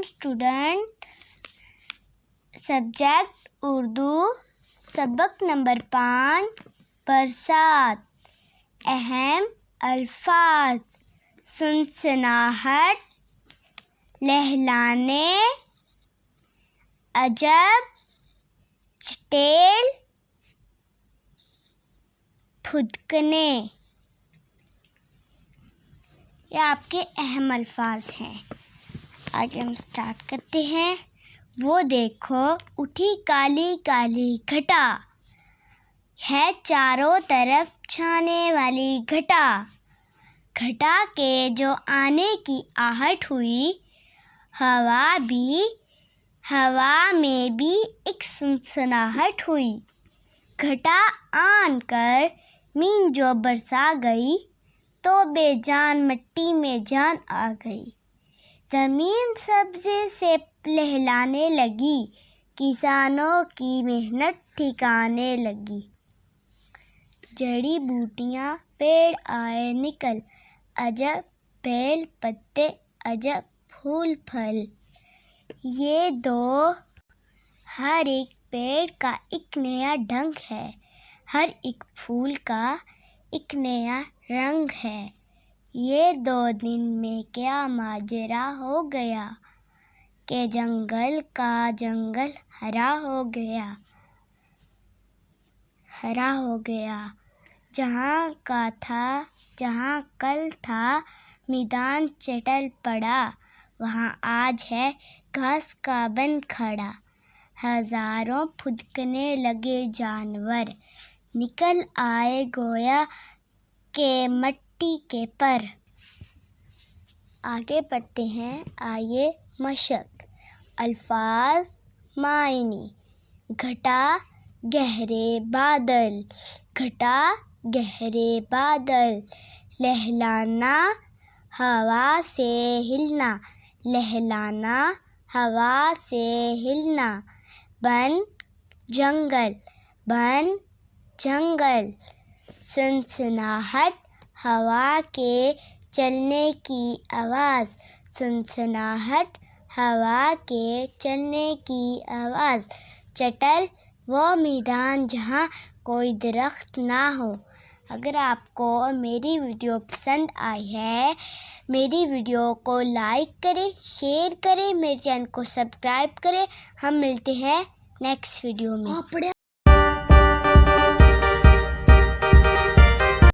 Student, subject Urdu, सबक number 5, बरसात। अहम अल्फाज: सुनसनाहट, लहलाने, अजब, चटेल, फुदकने। ये आपके अहम अल्फाज हैं। आगे हम स्टार्ट करते हैं। वो देखो उठी काली काली घटा, है चारों तरफ छाने वाली घटा। घटा के जो आने की आहट हुई, हवा में भी एक सुनसनाहट हुई। घटा आन कर मीन जो बरसा गई, तो बेजान मिट्टी में जान आ गई। ज़मीन सब्ज़ी से लहलाने लगी, किसानों की मेहनत ठिकाने लगी। जड़ी बूटियाँ पेड़ आए निकल, अजब बेल पत्ते अजब फूल फल। ये दो हर एक पेड़ का एक नया ढंग है, हर एक फूल का एक नया रंग है। ये 2 दिन में क्या माजरा हो गया, कि जंगल का जंगल हरा हो गया। जहाँ कल था मैदान चटल पड़ा, वहाँ आज है घास का बन खड़ा। हजारों फुदकने लगे जानवर, निकल आए गोया के मट्टी के पर। आगे बढ़ते हैं। आइए मशक। अल्फाज मायनी: घटा गहरे बादल, घटा गहरे बादल। लहलाना हवा से हिलना, लहलाना हवा से हिलना। बन जंगल, बन जंगल। सुनसनाहट हवा के चलने की आवाज़, सुनसनाहट हवा के चलने की आवाज़। चटल वो मैदान जहाँ कोई दरख्त ना हो। अगर आपको मेरी वीडियो पसंद आई है, मेरी वीडियो को लाइक करें, शेयर करें, मेरे चैनल को सब्सक्राइब करें। हम मिलते हैं नेक्स्ट वीडियो में।